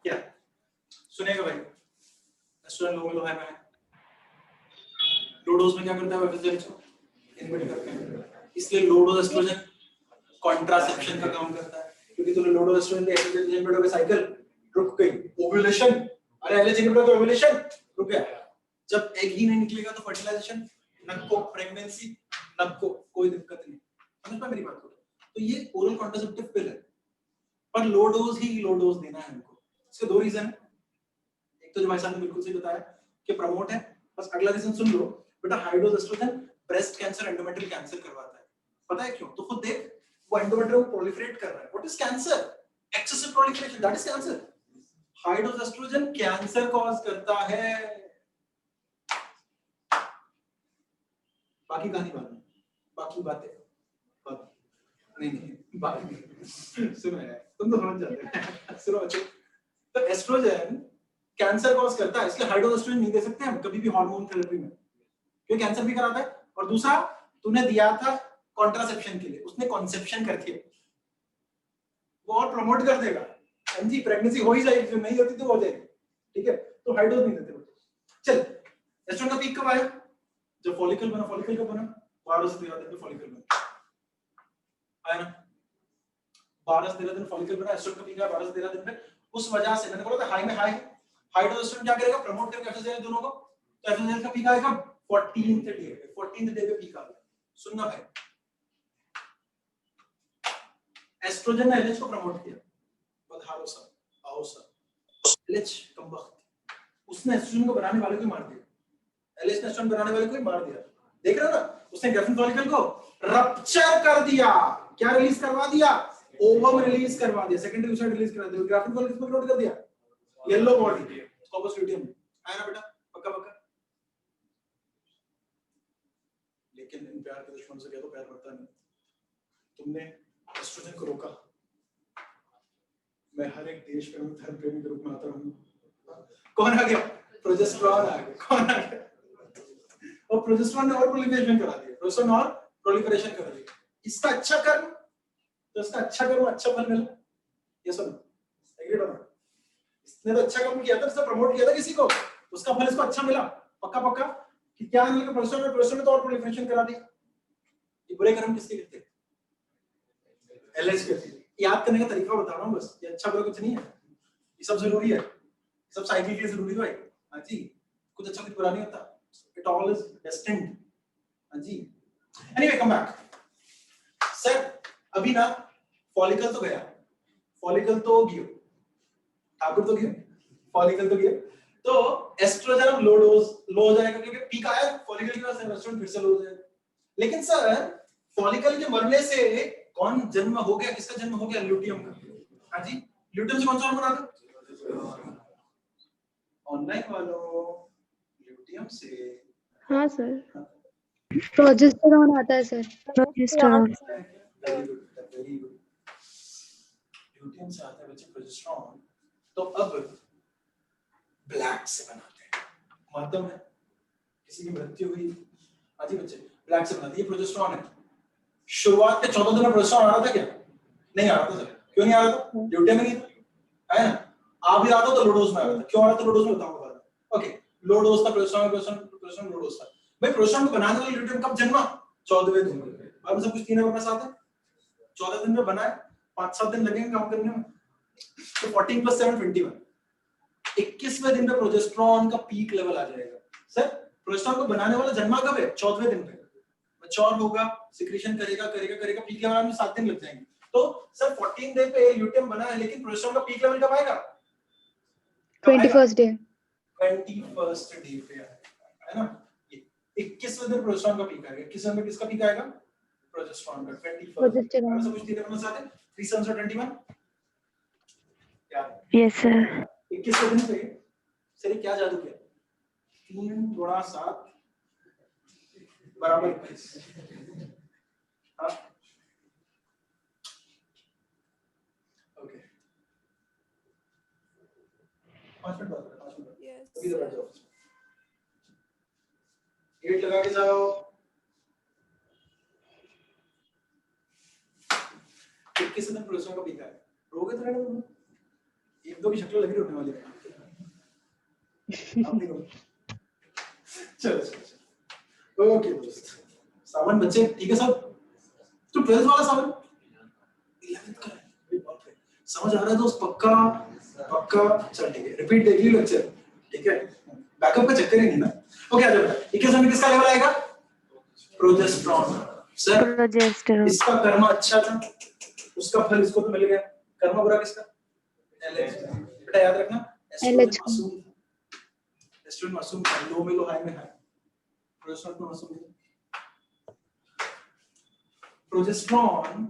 क्या सुनेगा भाई? एस्ट्रोजन लो में लो है लो डोज में क्या करता है इनहिबिट करता है, इसलिए लो डोज एस्ट्रोजन कॉन्ट्रासेप्शन का काम करता है, क्योंकि तूने लो डोज एस्ट्रोजन के एस्ट्रोजन इनहिबिटर का साइकिल रुक गई, ओव्यूलेशन, अरे एलएच इनहिबिटर तो ओव्यूलेशन रुक गया, जब एग ही नहीं निकलेगा तो फर्टिलाइजेशन, नको प्रेगनेंसी, नको कोई दिक्कत नहीं, समझ पा मेरी बात को? तो ये ओरल कॉन्ट्रासेप्टिव पिल है, पर लो डोज ही लो डोज देना है हमको। इसके दो रीजन है, एक तो जो भाई साहब ने बिल्कुल सही बताया कि प्रमोट है, बस अगला रीजन सुन लो बेटा, high dose oestrogen breast cancer endometrial cancer करवाता है, पता है क्यों? तो खुद देख, वो एंडोमेट्रियम प्रोलिफरेट कर रहा है, what is cancer? Excessive proliferation, that is cancer. High dose oestrogen cancer cause करता है, बाकी कहानी बाद में, बाकी बातें नहीं बाकी सुनो यार, तुम तो समझ जाते हैं, सुनो बच्चों, तो एस्ट्रोजन कैंसर कॉज करता है, इसलिए हाई डोज एस्ट्रोजन नहीं दे सकते हम कभी भी हार्मोन थेरेपी में, क्योंकि कैंसर भी कराता है, और दूसरा तूने दिया था कॉन्ट्रासेप्शन के लिए, उसने कॉन्सेप्शन कर दिया, वो और प्रमोट कर देगा, जी प्रेगनेंसी हो ही जाएगी, जो नहीं होती तो हो जाएगी, ठीक है? तो हाई डोज नहीं देते बच्चे। चल, एस्ट्रोजन का पीक कब आया? जब फॉलिकल बना, फॉलिकल कब बना? 12 से 13 दिन में फॉलिकल बना, आया ना? 12 से 13 दिन फॉलिकल बना, एस्ट्रोजन का पीक आया 12 से 13 दिन में, उस वजह से मैंने बोला था हाई में हाई, हाई डोज एस्ट्रोजन क्या करेगा? प्रमोट करेगा एस्ट्रोजन दोनों को, तो एस्ट्रोजन का पीक आएगा 14th डे पे, 14th डे पे पीक आ गया। सुनना भाई, एस्ट्रोजन ने एलएच को प्रमोट किया, बधारो सर, आओ सर, एलएच कमबख्त, उसने एस्ट्रोजन को बनाने वाले को मार दिया, एलएच ने एस्ट्रोजन बनाने वाले को ही मार दिया, देख रहे हो ना? उसने ग्राफिन फॉलिकल को रप्चर कर दिया, क्या रिलीज करवा दिया? ओवम रिलीज करवा दिया, सेकेंडरी यूसाइड रिलीज करवा दिया, ग्राफिन फॉलिकल को नोट कर दिया, येलो बॉडी स्कोपस ल्यूटियम, आया ना बेटा? पक्का पक्का। लेकिन इन प्यार के दुश्मन से क्या तो प्यार करता नहीं, तुमने एस्ट्रोजन को रोका, मैं हर एक देश प्रेमी धर्म प्रेमी के रूप में आता रहूंगा, कौन आ गया? प्रोजेस्टेरॉन आ गया, कौन आ गया? और प्रोजेस्टेरॉन ने और प्रोलिफरेशन करा दिया, प्रोजेस्टेरॉन और प्रोलिफरेशन करा दिया, इसका अच्छा कर्म, तो इसका अच्छा कर्म अच्छा फल मिला, ये सुनो, एग्रीड हो ना? इसने तो अच्छा कर्म किया था, इसने प्रमोट किया था किसी को, उसका फल इसको अच्छा मिला, पक्का पक्का, कि क्या मिला? प्रोजेस्टेरॉन ने तो और प्रोलिफरेशन करा दिया, ये बुरे कर्म किसके करते हैं? एलएच करते हैं। याद करने का तरीका बता रहा हूँ बस, ये अच्छा बुरा कुछ नहीं है, ये सब जरूरी है, सब साइकिल के जरूरी है भाई, हाँ जी, कुछ अच्छा कुछ बुरा नहीं होता, इट ऑल इज डेस्टिन्ड, हाँ जी। एनीवे कम बैक सर, अभी ना फॉलिकल तो गया, फॉलिकल तो गया, ठाकुर तो गया, फॉलिकल तो गया, तो एस्ट्रोजन अब लो डोज लो हो जाएगा, क्योंकि पीक आया फॉलिकल के बाद एस्ट्रोजन फिर से लो हो जाएगा। लेकिन सर फॉलिकल के मरने से कौन जन्म हो गया? किसका जन्म हो गया? ल्यूटियम का, हाँ जी। ल्यूटियम से कौन सा हार्मोन आता? ऑनलाइन वालों, ल्यूटियम से, हाँ सर, प्रोजेस्टेरॉन आता है sir, progesterone. Very good, very good, luteum से आता है बच्चे प्रोजेस्टेरॉन, तो अब ब्लैक से बनाते हैं, माध्यम है, किसी की मृत्यु हुई, हाँ जी बच्चे, ब्लैक से बनाते हैं, ये प्रोजेस्टेरॉन है। शुरुआत के 14 दिन में प्रोजेस्टेरॉन आ रहा था क्या? नहीं आ रहा था सर, क्यों नहीं आ रहा था? ल्यूटियम में नहीं था, है ना? आ भी रहा था तो लो डोज में आ रहा था, क्यों आ रहा था लो डोज में बताऊंगा बाद में। ओके, लो डोज था प्रोजेस्टेरॉन लो डोज था भाई। प्रोजेस्टेरॉन को बनाने वाला ल्यूटियम कब जन्मा? 14वें दिन में, और सब कुछ 3 है अपने साथ है, 14 दिन में बना है, 5-7 दिन लगेंगे काम करने में, तो 14 + 7 21, 21वें दिन पे प्रोजेस्टेरॉन का पीक लेवल आ जाएगा। सर प्रोजेस्टेरॉन को बनाने वाला जन्मा कब है? 14वें दिन पे, मैच्योर होगा, सिक्रीशन करेगा, पीक लेवल में 7 दिन लग जाएंगे। तो सर 14 डे पे ल्यूटियम बना है, लेकिन प्रोजेस्टेरॉन का पीक लेवल कब आएगा? 21st डे, 21st डे पे आएगा, है ना? 21वें दिन प्रोजेस्टेरॉन का पीक आएगा। 21वें दिन किसका पीक आएगा? प्रोजेस्टेरॉन का, 21st। सब कुछ तीन अपने साथ है, 3 7 21 क्या? Yes sir. 21वें दिन पे सर क्या जादू किया? 3 गुणा 7 बराबर 21। हाँ ओके, 5 मिनट बाद, 5 मिनट अभी तो बैठ जाओ, गेट लगा के जाओ। 21 दिन प्रोजेस्टेरॉन का पीक है, रोगे तो रहने दो, 1 जिंदों की शक्ल लगी होने वाली है आप नहीं करो। चलो ओके दोस्त, सावन बच्चे ठीक है सब। तो 12th वाला सावन 11th का है, बाप रे समझ आ रहा है दोस्त, पक्का पक्का। चल ठीक है, रिपीट देख ली लेक्चर, ठीक है, बैकअप का चक्कर ही नहीं ना। ओके आ जाओ बेटा, 21 में किसका लेवल आएगा? प्रोजेस्टेरॉन। Sir progesterone. इसका कर्म अच्छा था, उसका फल इसको तो मिल गया। कर्म बुरा किसका? एलएच। बेटा याद रखना, LH मासूम था, एस्ट्रोजन मासूम था, लो में लो हाई में हाई, प्रोजेस्टेरॉन तो मासूम है। प्रोजेस्टेरॉन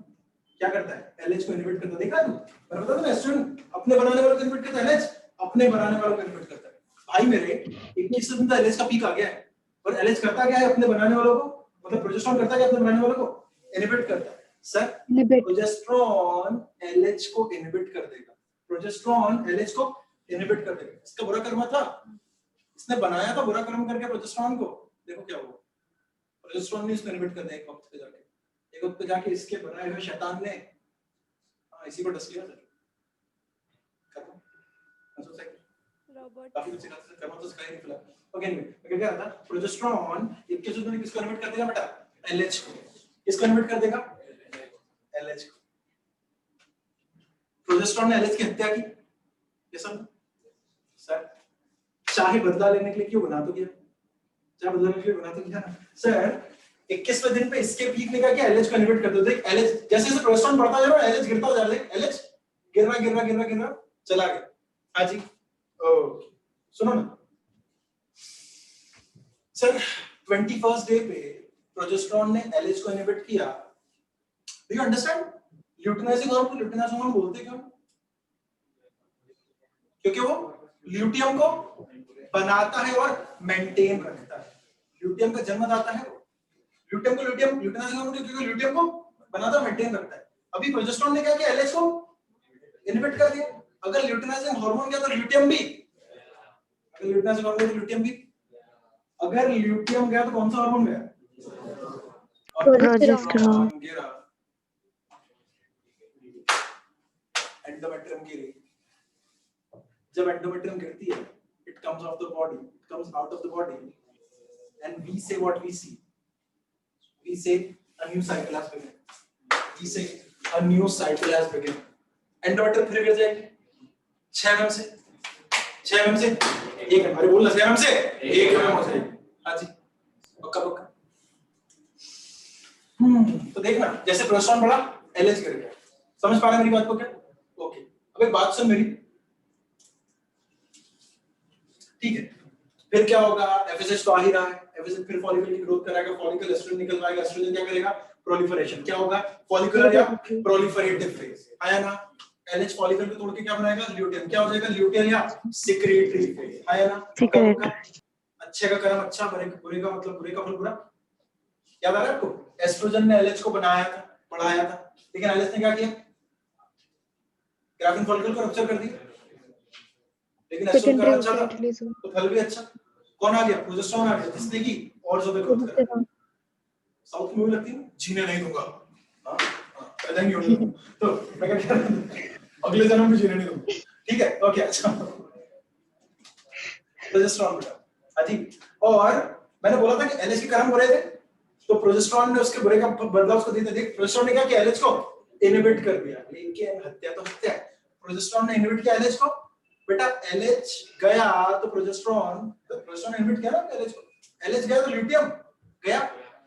क्या करता है? एलएच को इनहिबिट करता है। देखा है तू? मैं बता दूं, एस्ट्रोजन अपने बनाने वालों को इनहिबिट करता है, एलएच अपने बनाने वालों को इनहिबिट करता है। भाई मेरे 21 दिन का एलएच का पीक आ गया है, और एलएच करता क्या है अपने बनाने वालों को, मतलब प्रोजेस्टेरॉन करता क्या अपने बनाने वालों को? इनहिबिट करता है। सर प्रोजेस्टेरॉन एलएच को इनहिबिट कर देगा, प्रोजेस्टेरॉन एलएच को इनहिबिट कर देगा। इसका बुरा कर्म था, इसने बनाया था बुरा कर्म करके प्रोजेस्टेरॉन को। देखो क्या हुआ, प्रोजेस्टेरॉन ने इसको इनहिबिट कर दिया एक वक्त पे जाके, एक वक्त पे जाके इसके बनाए हुए शैतान ने इसी को डस लिया। सर खत्म, रॉबर्ट काफी कुछ सिखाते कर्म तो सिखाई नहीं फिलहाल। ओके एनीवे मैं क्या कह रहा था, प्रोजेस्टेरॉन 21 दिन में किसको इनहिबिट कर देगा बेटा? एलएच को। किसको इनहिबिट कर देगा? एलएच को। प्रोजेस्टेरॉन ने एलएच की हत्या की, ये सब सर चाहे बदला लेने के लिए क्यों बना तो किया, चाहे बदला लेने के लिए बना तो किया ना सर। 21वें दिन पे इसके पीक ने कहा कि एलएच को इनहिबिट कर दो। देख एलएच जैसे जैसे प्रोजेस्टेरॉन बढ़ता जा रहा है, एलएच गिरता जा रहा है, एलएच गिर रहा चला गया। हाँ जी ओके सुनो ना सर, 21st डे पे प्रोजेस्टेरॉन ने एलएच को इनहिबिट किया। Do you understand? Luteinizing hormone को ल्यूटिनाइजिंग हार्मोन बोलते क्यों? क्योंकि वो ल्यूटियम को बनाता है और मेंटेन रखता है। ल्यूटियम का जन्मदाता है वो। ल्यूटियम को ल्यूटिनाइजिंग हार्मोन क्योंकि ल्यूटियम को बनाता है मेंटेन रखता है। अभी प्रोजेस्टेरॉन ने क्या किया? एलएच को इनहिबिट कर दिया। अगर ल्यूटिनाइजिंग हार्मोन क्या तो ल्यूटियम भी, अगर ल्यूटिनाइजिंग हार्मोन तो ल्यूटियम भी, अगर ल्यूटियम गया तो कौन सा हार्मोन गया? प्रोजेस्टेरॉन। गिरा, एंडोमेट्रियम गिरी। जब एंडोमेट्रियम गिरती है, it comes off the body, it comes out of the body, and we say what we see. We say a new cycle has begun. We say a new cycle has begun. Endometrium फिर गिर जाएगी 6 mm से 1 mm, अरे बोल ना 6 mm से 1 mm हो जाएगी। हाँ जी पक्का पक्का। तो देखना जैसे प्रोजेस्टेरॉन बढ़ा एलएच गिर गया। समझ पा रहे मेरी बात को क्या? ओके अब एक बात सुन मेरी, ठीक है, फिर क्या होगा? एफएसएच तो आ ही रहा है, एफएसएच फिर फॉलिकल की ग्रोथ कराएगा, फॉलिकल एस्ट्रोजन निकल आएगा, एस्ट्रोजन क्या करेगा? प्रोलिफरेशन। क्या होगा? फॉलिकुलर या प्रोलिफरेटिव फेज आया ना। एलएच फॉलिकल को तोड़ के क्या बनाएगा? ल्यूटियम। क्या हो जाएगा? ल्यूटियल या सिक्रेटरी फेज आया ना। अच्छे का कर्म अच्छा, बुरे का मतलब बुरे का फल बुरा। याद आ रहा है आपको? एस्ट्रोजन ने एलएच को बनाया था, बढ़ाया था, लेकिन एलएच ने क्या किया? ग्राफिन फॉलिकल को रप्चर कर दिया। लेकिन एस्ट्रोजन का अच्छा था तो फल भी अच्छा। कौन आ गया? प्रोजेस्टेरॉन आ गया, जिसने की और ज्यादा ग्रोथ करा। साउथ में भी लगती है जीने नहीं दूंगा, हां पैदा नहीं होने दूंगा, तो मैं क्या कह रहा हूं अगले जन्म में जीने नहीं दूंगा। ठीक है ओके अच्छा प्रोजेस्टेरॉन बेटा अजीब। और मैंने बोला था कि एलएच के कर्म हो रहे थे, तो प्रोजेस्टेरॉन ने उसके बुरे का बदला उसको दे दिया। देख प्रोजेस्टेरॉन ने क्या किया? एलएच को इनहिबिट कर दिया, लेकिन हत्या तो हत्या है। प्रोजेस्टेरॉन ने इनहिबिट किया एलएच को, बेटा एलएच गया तो प्रोजेस्टेरॉन इनहिबिट किया ना एलएच को। एलएच गया तो ल्यूटियम गया,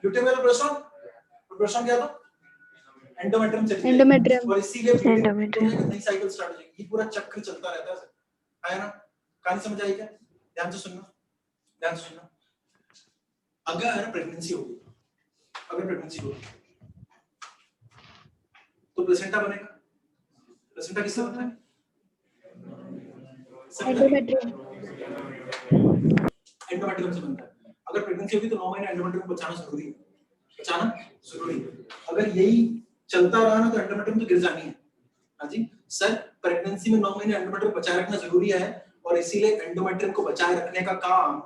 ल्यूटियम गया तो प्रोजेस्टेरॉन गया तो एंडोमेट्रियम चली एंडोमेट्रियम, और इसीलिए नई साइकिल स्टार्ट हो जाएगी। ये पूरा चक्र चलता रहता है। आया ना? कहानी समझ आई क्या? ध्यान से सुनना, ध्यान से सुनना। अगर प्रेगनेंसी होगी, तो प्लेसेंटा बनेगा। प्लेसेंटा किससे बनता है? एंडोमेट्रियम से बनता है। अगर प्रेगनेंसी होगी तो 9 महीने एंडोमेट्रियम को बचाना जरूरी है, अगर यही चलता रहा ना तो एंडोमेट्रियम तो गिर जानी है। हाँ जी सर, प्रेगनेंसी में 9 महीने एंडोमेट्रियम बचाए रखना जरूरी है, और इसीलिए एंडोमेट्रियम को बचाए रखने का काम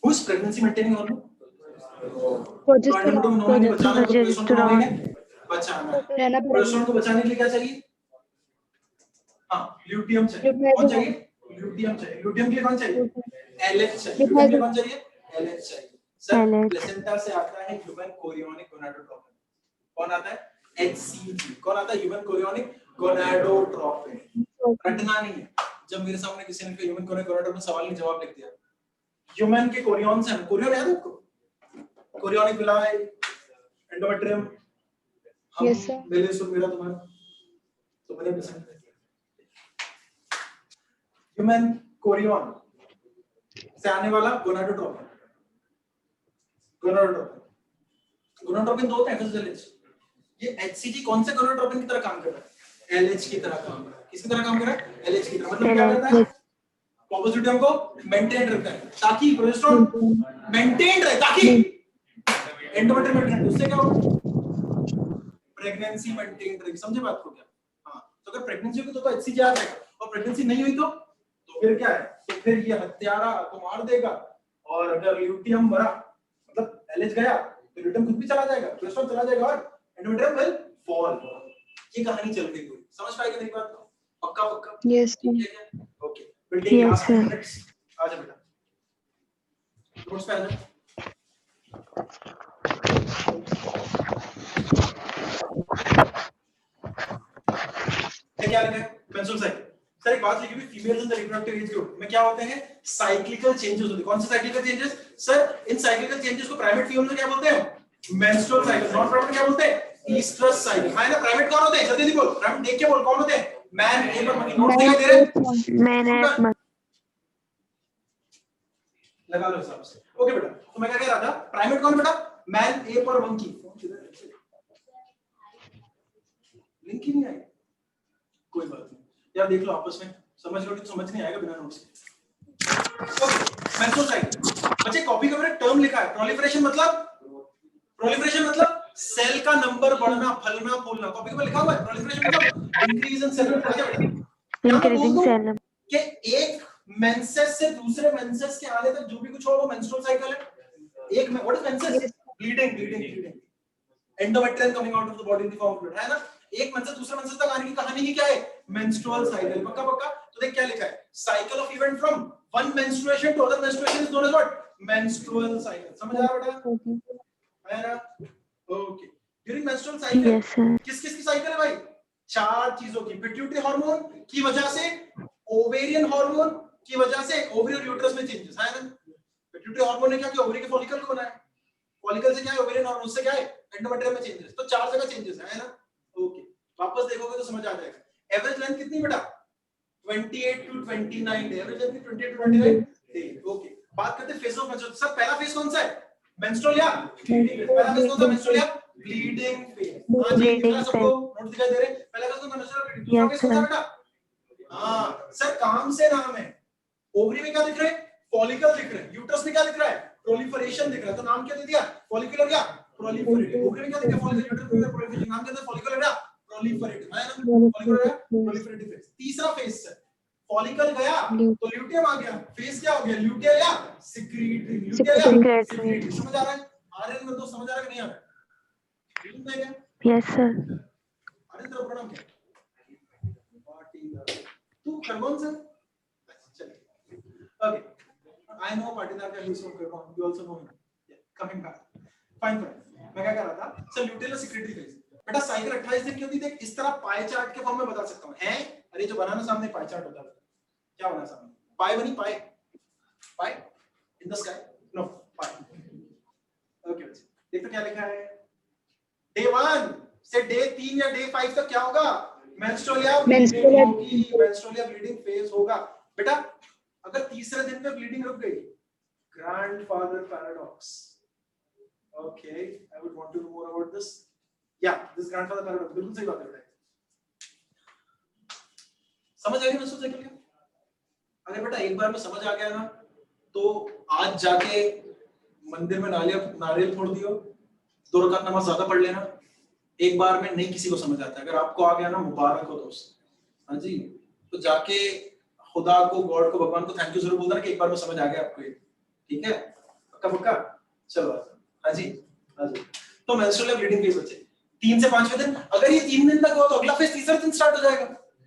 उस प्रेगनेंसी मेंटेनिंग हार्मोन प्रोजेस्टेरॉन को बचाना है। प्रोजेस्टेरॉन को बचाने के लिए क्या चाहिए? हाँ ल्यूटियम चाहिए, कौन चाहिए? ल्यूटियम चाहिए। ल्यूटियम के लिए कौन चाहिए? LH चाहिए। ल्यूटियम के लिए कौन चाहिए? LH चाहिए। सर प्लेसेंटा से आता है ह्यूमन कोरियोनिक गोनाडोट्रोपिन। कौन आता है? HCG। कौन आता है? Human chorionic gonadotropin. रटना नहीं है। जब मेरे सामने किसी ने ह्यूमन कोरियोनिक गोनाडोट्रोपिन सवाल नहीं जवाब लिख दिया। ह्यूमन के कोरियन से, कोरियन याद है आपको? Chorionic villi, endometrium. Yes, sir. मेरे सुन मेरा तुम्हारा तो मैंने प्रेजेंट किया। ह्यूमन कोरियन से आने वाला गोनाडोट्रोपिन। गोनाडोट्रोपिन दो होते हैं FSLH। ये HCG कौन से गोनाडोट्रोपिन की तरह काम कर रहा है? LH की तरह काम कर रहा है। किसकी तरह काम कर रहा है? LH की तरह। मतलब क्या करता है? पोजिटिव को मेंटेन रखता है ताकि प्रोजेस्टेरोन मेंटेन रहे, ताकि एंडोमेट्रियम मेंटेन। उससे क्या होगा? प्रेगनेंसी मेंटेन रहेगी। समझे बात को क्या? हाँ, तो अगर प्रेगनेंसी होगी तो HCG आ जाएगा, और प्रेगनेंसी नहीं हुई तो फिर क्या है? तो फिर ये हत्यारा को मार देगा। और अगर ल्यूटियम मरा, मतलब LH गया, तो ल्यूटियम खुद भी चला जाएगा, प्रोजेस्टेरोन चला जाएगा और एंडोमेट्रियम विल फॉल। ये कहानी चल रही है। समझ पाएगा मेरी बात को? पक्का पक्का? Yes, sir. ठीक है क्या? Okay, will take last 5 minutes. आ जा बेटा, नोट्स पे आ जा। क्या लिखा है? Menstrual cycle. सर एक बात लिखी हुई, females in the reproductive age group में क्या होते हैं? साइक्लिकल चेंजेस होते हैं। कौन से साइक्लिकल चेंजेस? सर इन साइक्लिकल चेंजेस को प्राइमेट फीमेल में क्या बोलते हैं? Menstrual cycle. नॉन प्राइमेट क्या बोलते हैं? Oestrus cycle. है ना? प्राइमेट कौन होते हैं? जल्दी जल्दी बोल, प्राइमेट देख के बोल, कौन होते हैं? मैन ए पर मंकी। नोट्स दिखाई दे रहे हैं? मैन लगा लो हिसाब से। ओके बेटा, तो मैं क्या कह रहा था? प्राइमेट कौन बेटा? मैन ए पर मंकी। लिंक ही नहीं आई। कोई बात नहीं यार, देख लो आपस में, समझ लो कि समझ नहीं आएगा बिना नोट्स के। Okay, menstrual cycle. बच्चे कॉपी का मेरा टर्म लिखा है, प्रोलिफरेशन मतलब सेल का नंबर बढ़ना, फलना, फूलना। कॉपी पर लिखा हुआ है। प्रोलिफरेशन मतलब इंक्रीज इन सेल नंबर। क्या बेटा? Increasing cell number. कि एक मेंसेस से दूसरे मेंसेस के आने तक जो भी कुछ हो वो मेंस्ट्रुअल साइकिल है। एक में what is menses? Bleeding. Endometrium coming out of the body in the form of fluid, है ना? एक मेंसेस दूसरे मेंसेस तक आने की कहानी ही क्या है? Menstrual cycle. पक्का पक्का? तो देख क्या लिखा है? Cycle of event from one menstruation to other menstruation is known as what? Menstrual cycle. समझ आ रहा बेटा? है ना? ओके, ड्यूरिंग मेंस्ट्रुअल साइकिल किस-किस की साइकिल है भाई? चार चीजों की। पिट्यूटरी हार्मोन की वजह से, ओवेरियन हार्मोन की वजह से, ओवरी और यूट्रस में चेंजेस, है ना? पिट्यूटरी हार्मोन ने क्या किया? ओवरी के फॉलिकल खोला है। फॉलिकल से क्या है? ओवेरियन हार्मोन से क्या है? एंडोमेट्रियम में चेंजेस। तो चार जगह चेंजेस है ना? ओके, वापस देखोगे तो समझ आ जाएगा। एवरेज लेंथ कितनी बेटा? 28 to 29 day. Average length 28 to 29 day. Okay, बात करते हैं फेज ऑफ मेंस्ट्रुएशन। सर पहला फेज कौन सा है? मेंस्ट्रुअल या ब्लीडिंग? पहला फेज कौन सा? मेंस्ट्रुअल या ब्लीडिंग फेज। हां जी, कितना सबको नोट दिखाई दे रहे? पहला फेज कौन सा? Menstrual bleeding. दूसरा फेज कौन सा बेटा? हां सर, काम से नाम है। ओवरी में क्या दिख रहा है? फॉलिकल दिख रहा है। यूट्रस में क्या दिख रहा है? प्रोलिफरेशन दिख रहा है। तो नाम क्या दे दिया? फॉलिकुलर या प्रोलिफरेटिव। ओवरी में क्या दिख रहा है? फॉलिकल। यूट्रस में प्रोलिफरेशन। नाम क्या है? फॉलिकुलर या प्रोलिफरेटिव, है ना? फॉलिकुलर या प्रोलिफरेटिव फेज। तीसरा फेज है फॉलिकल गया तो ल्यूटियम आ गया। फेज क्या हो गया? ल्यूटियल या सिक्रीटरी। ल्यूटियल या सिक्रीटरी। समझ आ रहा है? आर्यन में तो समझ आ रहा है कि नहीं आ रहा है? Yes sir. आर्यन तेरा प्रोनाम क्या है? पाटीदार। तू खरगोन से? चलिए, ओके, I know पाटीदार का यूज कर रहा हूं। You also know him. Coming back. Fine. मैं क्या कर रहा था? Sir luteal secretory phase. बेटा साइकिल 28 दिन की होती है। देख इस तरह पाई चार्ट के फॉर्म में बता सकता हूं। है अरे जो बनाना सामने पाई चार्ट होता है, क्या बना सामने? पाई बनी, pie in the sky. No, pi. Okay बच्चे, देख तो क्या लिखा है? डे 1 से डे 3 या डे 5 तक क्या होगा? मेंस्ट्रुअल या ब्लीडिंग फेज होगा। बेटा अगर तीसरे दिन पे ब्लीडिंग रुक गई, grandfather paradox. Okay, I would want to know more about this. या दिस ग्रैंडफादर पैराडॉक्स। बिल्कुल सही बात है बेटा। समझ आ गई मेंस्ट्रुअल साइकिल क्या? अगर बेटा एक बार में समझ आ गया ना, तो आज जाके मंदिर में नारियल फोड़ दियो, 2 रकात नमाज ज्यादा पढ़ लेना। एक बार में नहीं किसी को समझ आता है। अगर आपको आ गया ना, मुबारक हो दोस्त। हाँ जी, तो जाके खुदा को, गॉड को, भगवान को थैंक यू जरूर बोलना कि एक बार में समझ आ गया आपको ये। ठीक है? पक्का पक्का? चलो हाँ जी, हाँ जी। तो मेंस्ट्रुअल ब्लीडिंग फेज बच्चे 3 से 5वें दिन। अगर ये 3 दिन तक हो तो अगला फेज तीसरे दिन स्टार्ट हो जाएगा।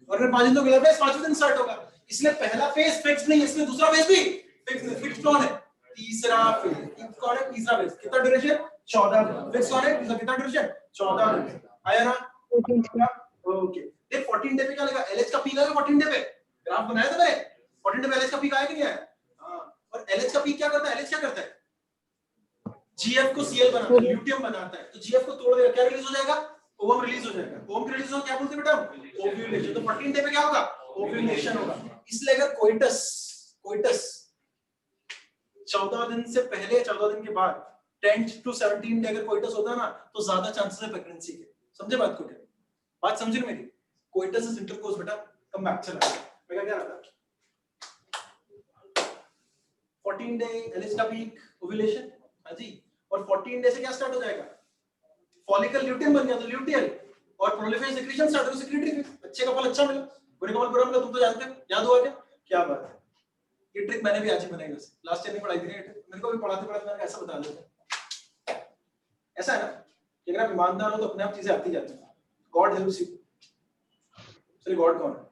और अगर 5 दिन तो अगला फेज 5वें दिन स्टार्ट होगा, इसलिए पहला फेज फिक्स नहीं है, इसलिए दूसरा फेज भी फिक्स नहीं। फिक्स कौन है? तीसरा फेज कौन है? तीसरा फेज कितना ड्यूरेशन? 14 दिन। फिक्स कौन है? तीसरा कितना ड्यूरेशन? 14 दिन। आया ना? ओके, देख 14 डे पे क्या लगा? एलएच का पीक आएगा 14 डे पे, ग्राफ बनाया था मैंने। 14 डे पे एलएच का पीक आया कि नहीं आया? हां, और एलएच का पीक क्या करता है? एलएच क्या करता है? जीएफ को सीएल बनाता है, ल्यूटियम बनाता है, तो जीएफ को तोड़ देगा, क्या रिलीज हो जाएगा? ओवम रिलीज हो जाएगा। ओवम रिलीज हो क्या बोलते हैं बेटा? ओव्यूलेशन। तो 14 डे पे क्या होगा? ओव्यूलेशन होगा। इसलिए अगर कोइटस 14 दिन से पहले 14 दिन के बाद 10 to 17 डे अगर कोइटस होता है ना, तो ज्यादा चांसेस है प्रेगनेंसी के। समझे बात को? क्या बात समझ रहे मेरी? कोइटस इज इंटरकोर्स बेटा। कम बैक चला, मैं क्या रहा था? 14 डे एलएच का पीक ओव्यूलेशन, हां जी, और 14 डे से क्या स्टार्ट हो जाएगा? फॉलिकल ल्यूटियम बन गया तो ल्यूटियल, और प्रोलिफेरेशन सिक्रीशन स्टार्ट हो सेक्रेटरी फेज। अच्छे का फल अच्छा मिला, बुरे का फल बुरा मिला, तुम तो जानते हो। याद हुआ क्या? क्या बात है, ये ट्रिक मैंने भी आज ही बनाई वैसे, लास्ट ईयर में पढ़ाई थी ना, मेरे को भी पढ़ाते मैंने ऐसा बता दिया। ऐसा है ना कि अगर आप ईमानदार हो तो अपने आप चीजें आती जाती हैं। God helps you. चलिए, गॉड कौन है?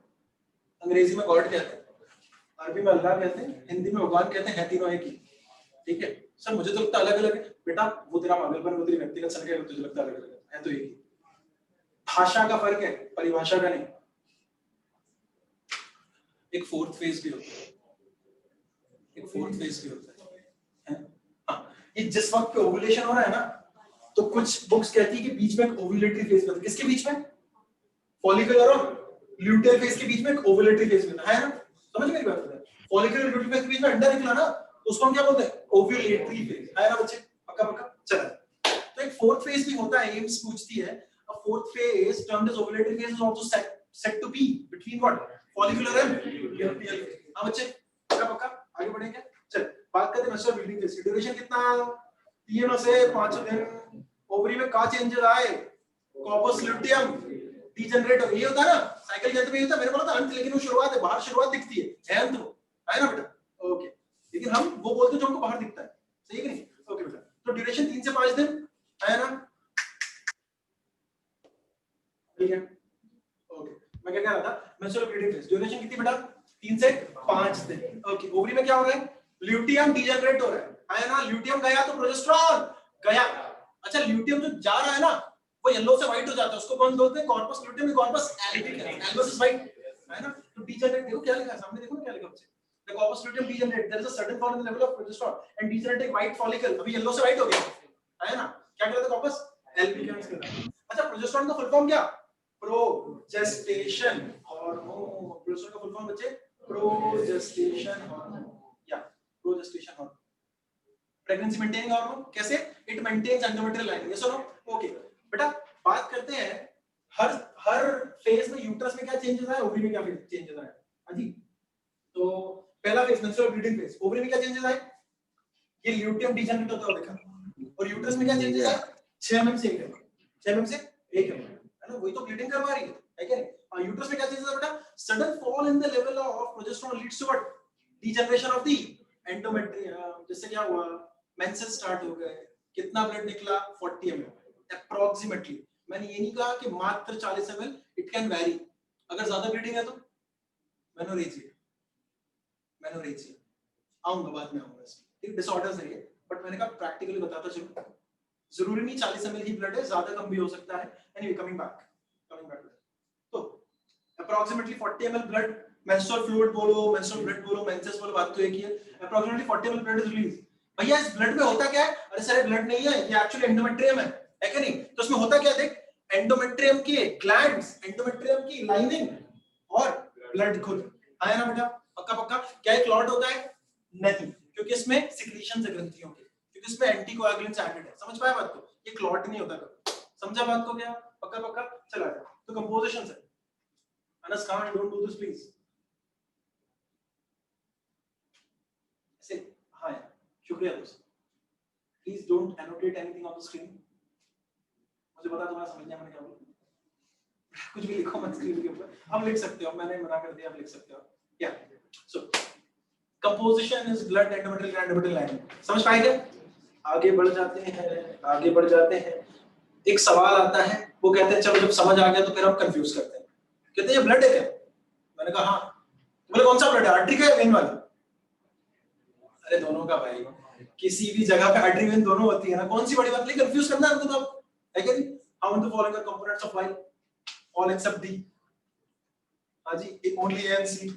अंग्रेजी में गॉड कहते हैं, अरबी में अल्लाह कहते हैं, हिंदी में भगवान कहते हैं तीनों एक ही। ठीक है सर, मुझे तो लगता अलग अलग है बेटा, वो तेरा पागलपन, वो तेरी व्यक्तिगत संख्या है, तुझे लगता अलग अलग है तो एक ही। भाषा का फर्क है, परिभाषा का नहीं। एक फोर्थ फेज भी होता है, एक फोर्थ फेज भी होता है। हाँ, ये जिस वक्त पे ओव्यूलेशन हो रहा है ना, तो कुछ बुक्स कहती है कि बीच में एक ओव्यूलेटरी फेज होता है। किसके बीच में? फॉलिकुलर और ल्यूटियल फेज के बीच में एक ओव्यूलेटरी फेज होता है ना? समझ मेरी बात? फॉलिकुलर और ल्यूटियल फेज के बीच में अंडा निकला ना, तो उसको हम क्या बोलते हैं? Ovulatory phase. है ना बच्चे? पक्का पक्का? चलो, तो एक फोर्थ फेज भी होता है। एम्स पूछती है, a fourth phase termed as ovulatory phase is also said to be between what? Follicular and luteal phase। हां बच्चे, पक्का पक्का? आगे बढ़ेंगे। चल, बात करते हैं मेंस्ट्रुअल ब्लीडिंग फेज की। ड्यूरेशन कितना? 3 से 5 दिन। ओवरी में का चेंजेस आए? कॉर्पस ल्यूटियम डीजनरेट हो, ये होता है ना साइकिल के अंत में। ये होता है, मैंने बोला था अंत, लेकिन वो शुरुआत है, बाहर शुरुआत दिखती है अंत वो, है ना बेटा? ओके, लेकिन हम वो बोलते हैं जो हमको बाहर दिखता है, सही है कि नहीं? ओके बेटा, तो ड्यूरेशन 3 से 5 दिन, है ना? ठीक है, ओके। मैं क्या कह रहा था? मेंस्ट्रुअल ब्लीडिंग फेज ड्यूरेशन कितनी बेटा? 3 से 5 दिन। ओके, ओवरी में क्या हो रहा है? ल्यूटियम डीजनरेट हो रहा है ना? ल्यूटियम गया तो प्रोजेस्टेरोन गया। अच्छा, ल्यूटियम जो जा रहा है ना, वो येलो से व्हाइट हो जाता है, उसको कौन बोलते हैं? Corpus luteum, corpus albicans, albus is white, है ना? तो डीजनरेट, देखो क्या लिखा है सामने, देखो ना क्या लिखा है। The corpus luteum degenerate, there is a sudden fall in the level of progesterone and degenerating white follicle, अभी येलो से व्हाइट हो गया, है ना? क्या कहलाता है? कॉर्पस एल्बिकस कहलाता है। अच्छा, प्रोजेस्टेरोन का फुल फॉर्म क्या? Progestation hormone. प्रोजेस्टेरोन का फुल फॉर्म बच्चे? प्रोजेस्टेशन हार्मोन, या progestation hormone. Pregnancy maintaining hormone. कैसे? It maintains endometrial lining. Yes और नो? ओके बेटा, बात करते हैं हर फेज में यूट्रस में क्या चेंजेस आए, ओवरी में क्या चेंजेस आए। हां जी, तो पहला phase menstrual bleeding phase, ovary में क्या चेंजेस आए? ये ल्यूटियम डीजनरेट होता है देखा, और यूट्रस में क्या चेंजेस आए? 6 mm से 1 mm, 6 mm से 1 mm, है ना? वही तो ब्लीडिंग करवा रही है क्या नहीं? हां, यूट्रस में क्या चेंजेस है बेटा? Sudden fall in the level of progesterone leads to what? Degeneration of the endometrium. जिससे क्या हुआ? मेंसेस स्टार्ट हो गए। कितना ब्लड निकला? 40 ml अप्रोक्सीमेटली। मैंने ये नहीं कहा कि मात्र 40 ml, इट कैन वेरी। अगर ज्यादा ब्लीडिंग है तो मेनोरेजिया, आऊंगा बाद में, आऊंगा इसमें। एक डिसऑर्डर्स है ये, बट मैंने कहा प्रैक्टिकली बताता चलूं। जरूरी नहीं 40 ml ही ब्लड है, ज्यादा कम भी हो सकता है। Anyway, coming back. तो approximately 40 ml blood, menstrual fluid बोलो, मेंस्ट्रुअल ब्लड बोलो, मेंसेस बोलो, बात तो एक ही है। Approximately 40 ml blood is release. भैया इस ब्लड में होता क्या है? अरे सर, ब्लड नहीं है, ये एक्चुअली एंडोमेट्रियम है क्या नहीं? तो इसमें होता क्या? देख, एंडोमेट्रियम के ग्लैंड्स, एंडोमेट्रियम की लाइनिंग और ब्लड खुद, आया ना बेटा? पक्का पक्का? क्या एक क्लॉट होता है? नहीं, क्योंकि इसमें सिक्रीशंस है ग्रंथियों के, क्योंकि इसमें एंटीकोएगुलेंट्स एडेड है। समझ पाया बात को? ये क्लॉट नहीं होता कभी। समझा बात को? क्या पक्का पक्का? चला जाए तो कंपोजिशन है। Anas Khan, don't do this please. ऐसे, हाँ यार, शुक्रिया दोस्त। Please don't annotate anything on the screen. मुझे पता तुम्हारा समझ नहीं मैंने क्या बोला। कुछ भी लिखो मत स्क्रीन के ऊपर। अब लिख सकते हो, मैंने मना कर दिया, अब लिख सकते हो। या so composition is blood endometrial endometrial line. समझ पाए क्या? आगे बढ़ जाते हैं। एक सवाल आता है, वो कहते हैं चलो जब समझ आ गया तो फिर हम कंफ्यूज करते हैं। कहते हैं ये ब्लड है क्या? मैंने कहा हाँ। बोले कौन सा ब्लड है, आर्टरी का या वेन वाला? अरे दोनों का भाई, किसी भी जगह पे आर्टरी वेन दोनों होती है ना, कौन सी बड़ी बात नहीं, कंफ्यूज करना है हमको तो, है क्या नहीं? How in the following are components of Y, all except D. हाँ जी, ओनली ए एंड सी।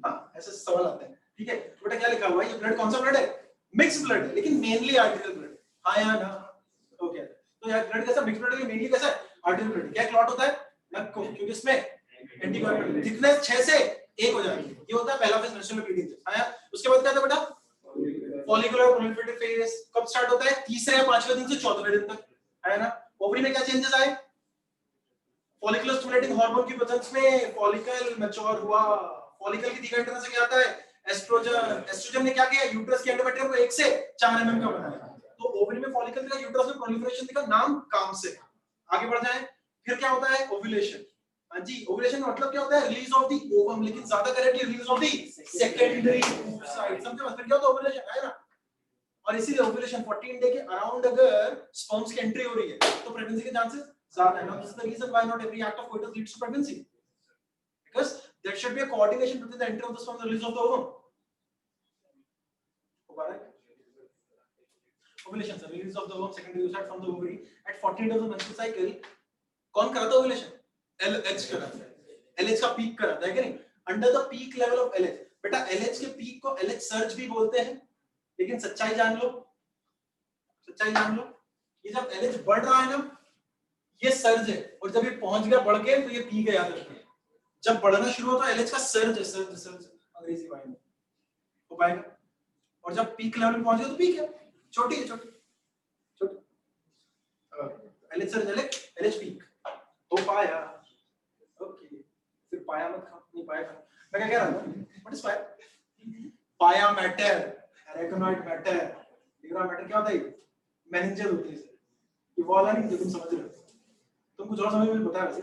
हाँ ऐसे सवाल आते हैं, ठीक है। बेटा क्या लिखा हुआ है, ये ब्लड कौन सा ब्लड है? मिक्स ब्लड है, लेकिन मेनली आर्टेरियल ब्लड। हाँ या ना? ओके, तो यार ब्लड कैसा मिक्स ब्लड है, मेनली कैसा है? Arterial blood. क्या क्लॉट होता है? नक्को, क्योंकि इसमें एंटीकोएगुलेंट थिकनेस 6 से 1 हो जाएगी, ये होता है पहला फेज नेचुरल ब्लीडिंग। हाँ, उसके बाद क्या था बेटा? Follicular proliferative phase. कब स्टार्ट होता है? तीसरे या 5वें दिन से 14वें दिन तक, है ना। ओवरी में क्या चेंजेस आए? फॉलिकुलर स्टिमुलेटिंग हार्मोन की प्रेजेंस में फॉलिकल मैच्योर हुआ। फॉलिकल की दिगंटन से क्या आता है? एस्ट्रोजन। एस्ट्रोजन ने क्या किया? यूट्रस के एंडोमेट्रियम को 1 से 4 mm का बनाया। तो ओवरी में फॉलिकल का, यूट्रस में प्रोलिफरेशन का नाम काम से। आगे बढ़ जाएं, फिर क्या होता है? ओव्यूलेशन। हाँ जी, ओव्यूलेशन का मतलब क्या होता है? रिलीज ऑफ द ओवम, लेकिन ज्यादा correctly release of the secondary side. समझे बात? फिर क्या होता है? ओव्यूलेशन, है ना। और इसीलिए ओव्यूलेशन 14 डे के अराउंड अगर स्पर्म्स की एंट्री हो रही है तो प्रेगनेंसी के चांसेस ज्यादा है। Now this is the reason why not every act of coitus leads to pregnancy, because there should be a coordination between the entry of the sperm and the release of the ovum. हो पा रहा है? Ovulation, sir, release of the ovum, secondary oocyte from the ovary at 14 days of menstrual cycle. कौन कराता है ovulation? LH कराता है। LH का पीक कराता है कि नहीं? Under the peak level of LH। बेटा LH के पीक को LH सर्ज भी बोलते हैं, लेकिन सच्चाई जान लो, सच्चाई जान लो, ये जब LH बढ़ रहा है ना, ये सर्ज है, और जब ये पहुंच गया बढ़ के तो ये पीक है, याद रखना। जब बढ़ना शुरू होता है LH का सर्ज है, सर्ज सर्ज अंग्रेजी वाले में हो पाएगा। और जब पीक लेवल पे पहुंच गया तो पीक है, छोटी है, छोटी छोटी LH सर्ज, LH पीक हो पाया। ओके, फिर पाया मत खा, नहीं पाया खा। मैं क्या कह रहा था? व्हाट इज पाया? पाया मैटर, एरेकनोइड मैटर, लिग्रा मैटर क्या होता है? मेनिंजेस होते हैं, ये वो वाला नहीं जो तुम समझ रहे हो, तुम कुछ और समझ में बताया वैसे।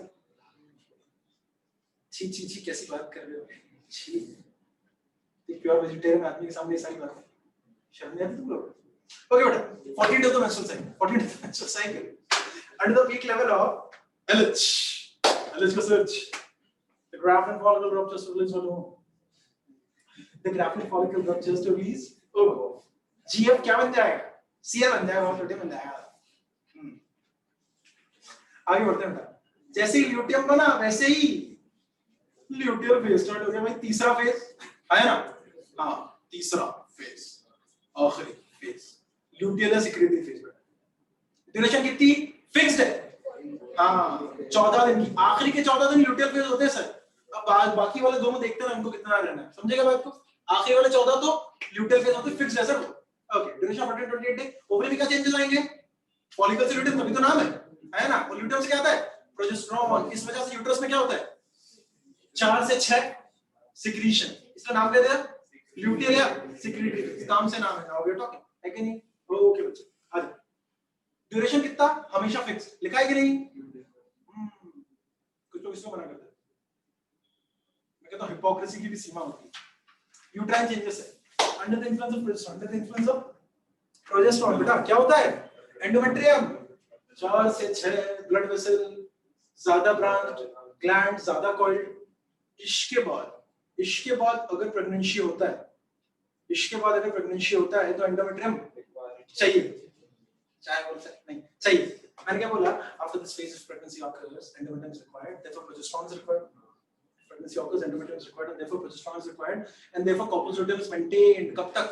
छी छी छी, कैसी बात कर रहे हो? छी, ये प्योर वेजिटेरियन आदमी के सामने ये सारी बातें, शर्म नहीं आती तुम लोग? ओके बेटा, 14 days of menstrual cycle, 14 days of menstrual cycle under the peak level of LH, LH का search, the Graafian follicle ruptures to release hormone, the Graafian follicle ruptures to release hormone, GF क्या बन जाएगा? CF बन जाएगा, बहुत बन जाएगा। आगे बढ़ते हैं बेटा, जैसे ही ल्यूटियम बना वैसे ही ल्यूटियल फेज स्टार्ट हो गया भाई, तीसरा फेज है ना। हाँ, तीसरा फेज, आखिरी phase, luteal secretary phase. Duration कितनी फिक्स्ड है? हाँ, 14 दिन की। आखिरी के 14 दिन ल्यूटियल फेज होते हैं सर। अब बाकी वाले दोनों देखते हैं हमको कितना रहना है, समझेगा बात को? आखिरी वाले 14 तो ल्यूटियल फेज होते हैं, फिक्स्ड है sir. Okay, duration 14-28 day. Ovary में क्या चेंजेस आएंगे? फॉलिकल से ल्यूटियम, तभी तो नाम है ना। और ल्यूटियम से क्या आता है? प्रोजेस्टेरोन। इस वजह से यूट्रस में क्या होता है? 4 से 6 सिक्रीशन, इसका नाम क्या दिया? ल्यूटियल या सिक्रेटरी, काम से नाम है। नाउ वी आर टॉकिंग, है कि नहीं? ओके बच्चे, आ जाओ। ड्यूरेशन कितना? हमेशा फिक्स, लिखा है कि नहीं? कुछ लोग इसको मना करते हैं, मैं कहता हूं हिपोक्रेसी की भी सीमा होती है। यूट्राइन चेंजेस है under the influence of progesterone, under the influence of progesterone. बेटा क्या होता है? एंडोमेट्रियम 4 से 6 ब्लड वेसल, ज्यादा ब्रांच, ग्लैंड ज्यादा कॉइल्ड। इसके बाद अगर प्रेगनेंसी होता है, इसके बाद अगर प्रेगनेंसी होता है तो एंडोमेट्रियम चाहिए, चाहे बोल सकते नहीं चाहिए। मैंने क्या बोला? After this phase of pregnancy occurs, endometrium is required, therefore progesterone is required. Pregnancy occurs, endometrium is required, and therefore progesterone is required, and therefore corpus luteum is maintained. कब तक?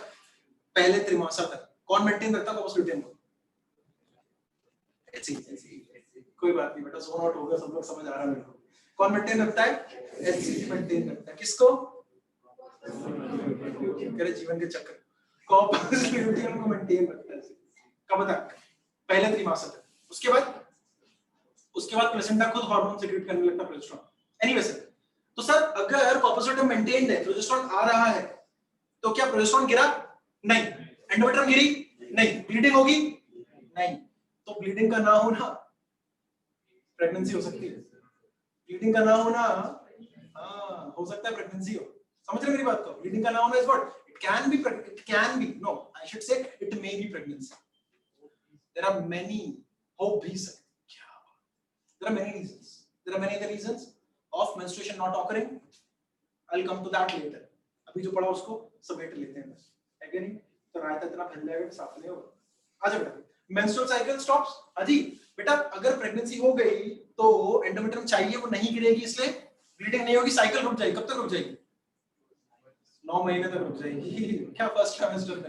पहले त्रिमासिक तक। कौन मेंटेन रखता है corpus luteum को? ऐसी कोई बात नहीं बेटा, जोन आउट हो गया, सब लोग समझ आ रहा है मेरे को। कौन मेंटेन रखता है? एचसीजी मेंटेन रखता है। किसको? करे जीवन के चक्र, कॉर्पस ल्यूटियम को मेंटेन रखता है। कब तक? पहले त्रिमासिक तक। उसके बाद प्लेसेंटा खुद हार्मोन सीक्रेट करने लगता है, प्रोजेस्टेरोन। एनीवे सर, तो सर अगर कॉर्पस ल्यूटियम मेंटेन्ड है, प्रोजेस्टेरोन आ रहा है, तो क्या प्रोजेस्टेरोन गिरा? नहीं। एंडोमेट्रियम गिरी? नहीं। ब्लीडिंग होगी? नहीं। तो ब्लीडिंग का ना होना प्रेगनेंसी हो सकती है। ब्लीडिंग का ना होना, हाँ, हो सकता है प्रेगनेंसी हो। समझ रहे मेरी बात को? ब्लीडिंग का ना होना is what? It can be, no I should say it may be pregnancy. There are many, हो भी सकती, क्या, there are many reasons, there are many other reasons of menstruation not occurring, I will come to that later, अभी जो पढ़ा उसको समेट लेते हैं बस, है कि नहीं? तो रायता इतना फैल जाएगा कि साफ नहीं होगा। आजा बेटा, मेंस्ट्रुअल साइकिल स्टॉप्स। हाजी बेटा, अगर प्रेगनेंसी हो गई तो एंडोमेट्रियम चाहिए वो नहीं गिरेगी, इसलिए ब्लीडिंग नहीं होगी, साइकिल रुक जाएगी। कब तक रुक जाएगी? 9 महीने तक रुक जाएगी। क्या फर्स्ट ट्राइमेस्टर में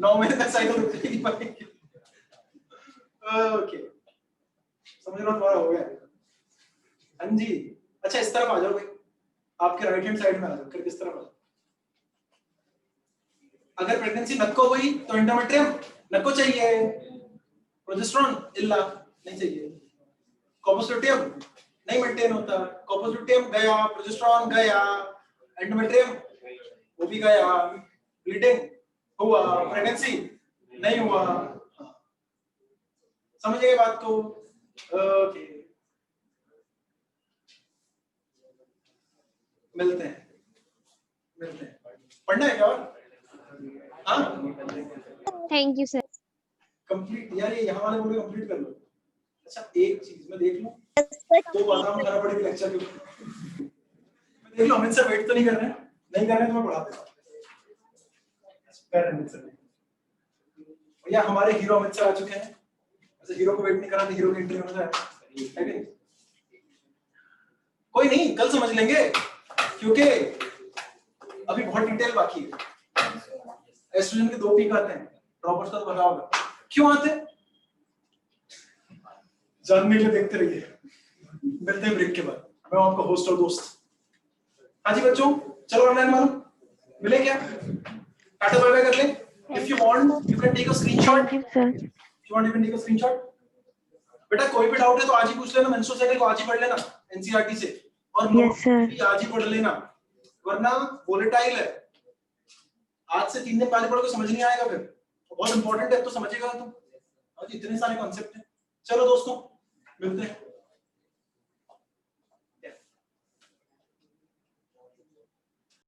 9 महीने तक साइकिल रुक जाएगी। ओके, समझ लो तुम्हारा हो गया। हाँ जी, अच्छा इस तरफ आ जाओ भाई, आपके राइट हैंड साइड में आ जाओ, किस तरफ आ जाओ। अगर प्रेगनेंसी नक्को हुई तो एंडोमेट्रियम नक्को चाहिए, प्रोजेस्टेरोन इल्ला नहीं चाहिए, कॉर्पस लुटियम नहीं मेंटेन होता, कॉर्पस लुटियम गया, प्रोजेस्टेरोन गया, एंडोमेट्रियम वो भी गया, ब्लीडिंग हुआ, प्रेगनेंसी नहीं हुआ। समझ गए बात को? ओके, मिलते हैं। पढ़ना है क्या और? हाँ, थैंक यू सर। कंप्लीट यार, ये यहाँ वाले पूरे कंप्लीट कर लो। अच्छा एक चीज मैं देख लूं, तो बादाम खाना पड़ेगी लेक्चर के ऊपर। मैं देख लो अमित सर वेट तो नहीं कर रहे हैं, नहीं कर रहे हैं तो मैं पढ़ा देता हूँ। भैया हमारे हीरो अमित सर आ चुके हैं, ऐसे हीरो को वेट नहीं करा तो हीरो की एंट्री होने जाए, है कि नहीं? कोई नहीं, कल समझ लेंगे, क्योंकि अभी बहुत डिटेल बाकी है। एस्ट्रोजन के 2 पीक आते हैं, ड्रॉपर्स का तो पता होगा क्यों आते हैं, जानने के लिए देखते रहिए। मिलते हैं ब्रेक के बाद, मैं आपका होस्ट और दोस्त। हाँ जी बच्चों, चलो ऑनलाइन वालों मिले क्या? टाटा बाय बाय कर ले। If you want you can take a screenshot. Thank you sir. You want you can take a screenshot. बेटा कोई भी डाउट है तो आज ही पूछ लेना, मेंस्ट्रुअल साइकिल को आज ही पढ़ लेना एनसीईआरटी से, और यस सर। भी आज ही पढ़ लेना, वरना वोलेटाइल है। आज से 3 दिन पहले पढ़ोगे समझ नहीं आएगा, फिर बहुत इंपॉर्टेंट है तो समझेगा तुम। आज इतने सारे कॉन्सेप्ट हैं। चलो दोस्तों मिलते हैं।